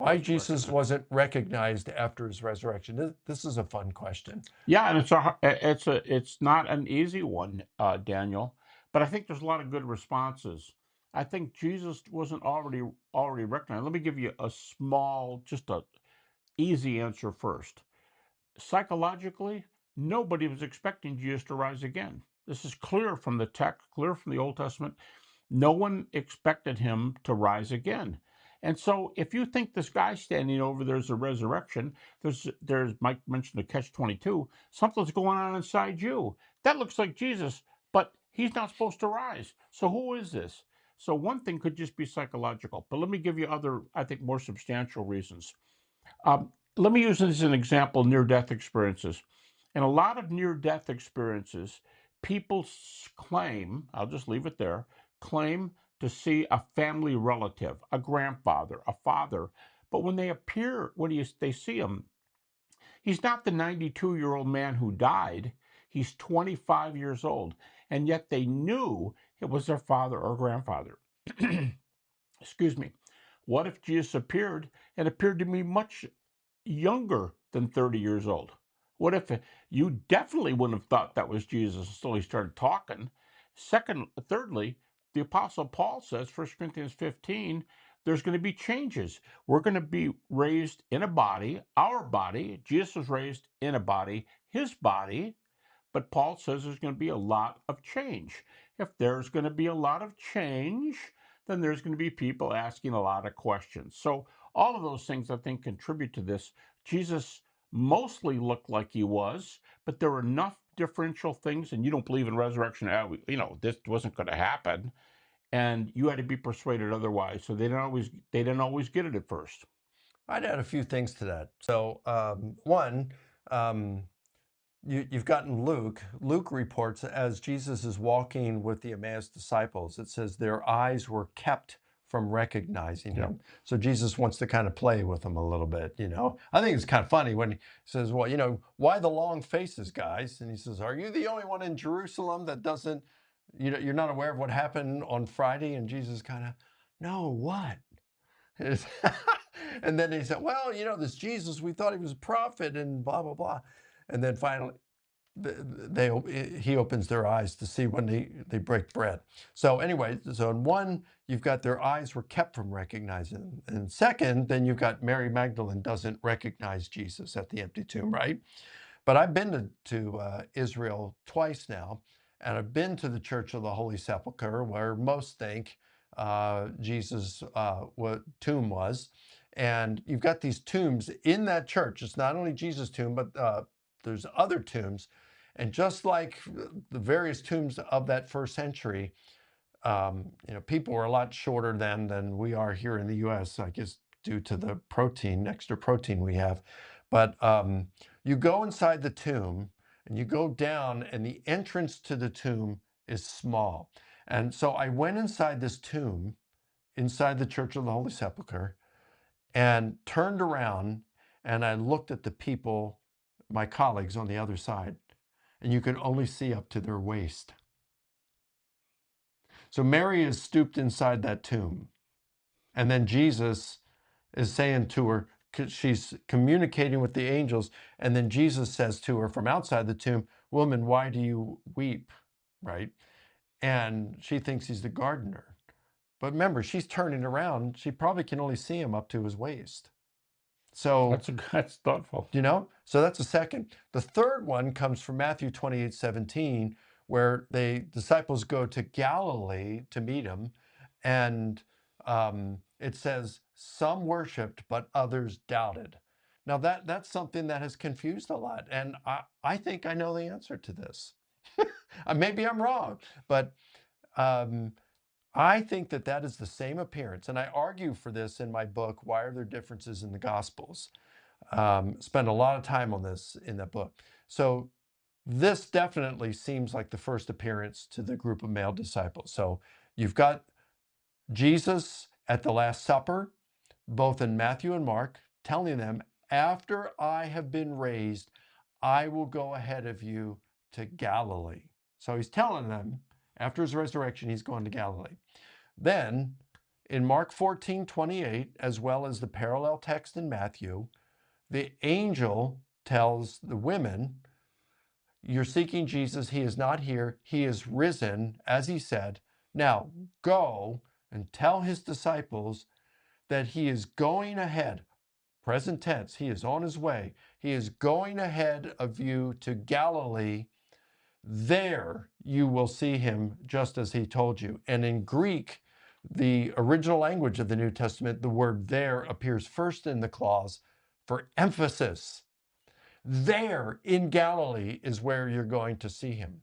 why wasn't Jesus recognized. wasn't recognized after his resurrection. This is a fun question. Yeah, and it's not an easy one, Daniel, but I think there's a lot of good responses. I think Jesus wasn't already recognized. Let me give you a small, just a easy answer first. Psychologically, nobody was expecting Jesus to rise again. This is clear from the text, clear from the Old Testament. No one expected him to rise again. And so if you think this guy standing over there's a resurrection, there's Mike mentioned the catch 22, something's going on inside you. That looks like Jesus, but he's not supposed to rise. So who is this? So one thing could just be psychological, but let me give you other, I think, more substantial reasons. Let me use this as an example, near-death experiences. In a lot of near-death experiences, people claim, I'll just leave it there, claim to see a family relative, a grandfather, a father. But when they appear, they see him, he's not the 92-year-old man who died. He's 25 years old. And yet they knew it was their father or grandfather. Excuse me. What if Jesus appeared and appeared to me much younger than 30 years old? What if you definitely wouldn't have thought that was Jesus until he started talking? Thirdly, the Apostle Paul says, 1 Corinthians 15, there's going to be changes. We're going to be raised in a body, our body. Jesus was raised in a body, his body. But Paul says there's going to be a lot of change. If there's going to be a lot of change, then there's going to be people asking a lot of questions. So all of those things, I think, contribute to this. Jesus mostly looked like he was, but there were enough differential things, and you don't believe in resurrection, this wasn't going to happen, and you had to be persuaded otherwise. So they didn't always get it at first. I'd add a few things to that. So, one, you've gotten Luke. Luke reports as Jesus is walking with the Emmaus disciples, it says their eyes were kept from recognizing Yeah. him. So Jesus wants to kind of play with them a little bit. I think it's kind of funny when he says, well, why the long faces, guys? And he says, are you the only one in Jerusalem that doesn't, you're not aware of what happened on Friday? And Jesus kind of, no, what? And then he said, well, this Jesus, we thought he was a prophet and blah, blah, blah. And then finally, he opens their eyes to see when they break bread. So anyway, so in one, you've got their eyes were kept from recognizing him. And second, then you've got Mary Magdalene doesn't recognize Jesus at the empty tomb, right? But I've been to Israel twice now, and I've been to the Church of the Holy Sepulchre, where most think Jesus' tomb was. And you've got these tombs in that church. It's not only Jesus' tomb, but there's other tombs. And just like the various tombs of that first century, people were a lot shorter then than we are here in the U.S., I guess, due to the extra protein we have. But you go inside the tomb and you go down, and the entrance to the tomb is small. And so I went inside this tomb, inside the Church of the Holy Sepulchre, and turned around and I looked at the people, my colleagues on the other side, and you could only see up to their waist. So Mary is stooped inside that tomb. And then Jesus is saying to her, she's communicating with the angels. And then Jesus says to her from outside the tomb, woman, why do you weep? Right? And she thinks he's the gardener. But remember, she's turning around. She probably can only see him up to his waist. So, That's thoughtful. so that's the second. The third one comes from Matthew 28:17, where the disciples go to Galilee to meet him. And it says, some worshiped, but others doubted. Now that's something that has confused a lot. And I think I know the answer to this. Maybe I'm wrong, but um, I think that is the same appearance. And I argue for this in my book, Why Are There Differences in the Gospels? Spend a lot of time on this in that book. So this definitely seems like the first appearance to the group of male disciples. So you've got Jesus at the Last Supper, both in Matthew and Mark, telling them, after I have been raised, I will go ahead of you to Galilee. So he's telling them, after his resurrection, he's going to Galilee. Then In Mark 14:28, as well as the parallel text in Matthew, the angel tells the women, you're seeking Jesus. He is not here. He is risen, as he said. Now go and tell his disciples that he is going ahead. Present tense, he is on his way. He is going ahead of you to Galilee. There you will see him just as he told you. And in Greek, the original language of the New Testament, the word there appears first in the clause for emphasis. There in Galilee is where you're going to see him.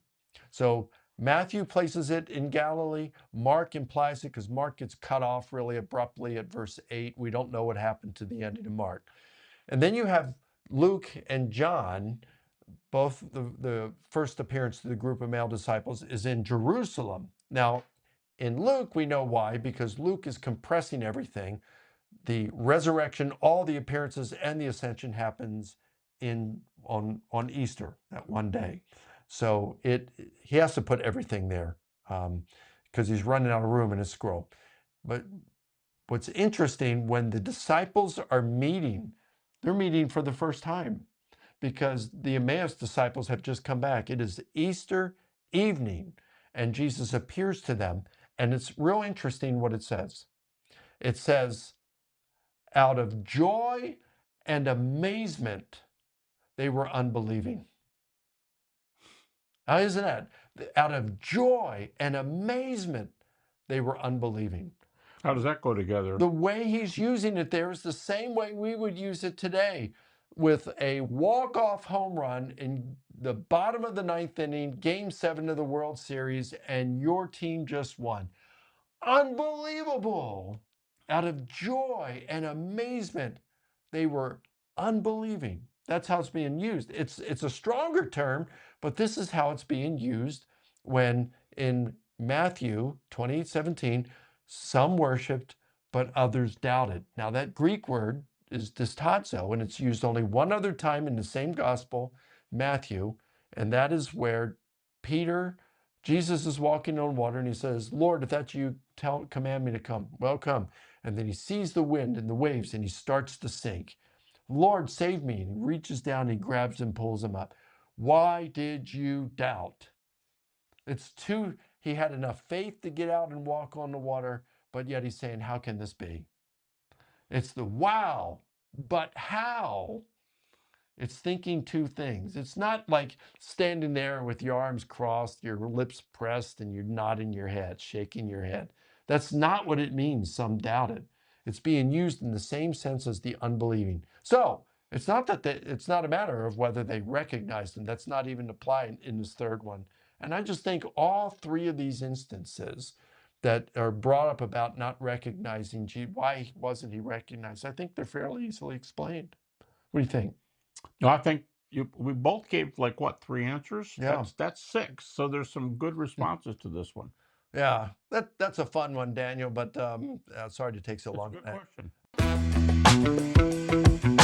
So Matthew places it in Galilee. Mark implies it because Mark gets cut off really abruptly at verse 8. We don't know what happened to the ending of Mark. And then you have Luke and John. Both the first appearance to the group of male disciples is in Jerusalem. Now, in Luke, we know why, because Luke is compressing everything. The resurrection, all the appearances, and the ascension happens on Easter, that one day. So he has to put everything there because he's running out of room in his scroll. But what's interesting, when the disciples are meeting, they're meeting for the first time because the Emmaus disciples have just come back. It is Easter evening, and Jesus appears to them. And it's real interesting what it says. It says, out of joy and amazement, they were unbelieving. How isn't that? Out of joy and amazement, they were unbelieving. How does that go together? The way he's using it there is the same way we would use it today, with a walk-off home run in the bottom of the ninth inning, Game 7 of the World Series, and your team just won. Unbelievable! Out of joy and amazement, they were unbelieving. That's how it's being used. It's a stronger term, but this is how it's being used when in Matthew 28:17, some worshiped, but others doubted. Now that Greek word is distazo, and it's used only one other time in the same gospel, Matthew, and that is where Jesus is walking on water, and he says, Lord, if that's you, command me to come. Well, come. And then he sees the wind and the waves, and he starts to sink. Lord, save me. And he reaches down, and he grabs and pulls him up. Why did you doubt? He had enough faith to get out and walk on the water, but yet he's saying, how can this be? It's the wow, but how? It's thinking two things. It's not like standing there with your arms crossed, your lips pressed, and you're nodding your head, shaking your head. That's not what it means, some doubted. It's being used in the same sense as the unbelieving. So it's not a matter of whether they recognized him. That's not even applied in this third one. And I just think all three of these instances that are brought up about not recognizing Jesus, why wasn't he recognized? I think they're fairly easily explained. What do you think? No, I think we both gave like what, 3 answers? Yeah. That's 6. So there's some good responses to this one. Yeah, that's a fun one, Daniel, but sorry to take so long. Good question.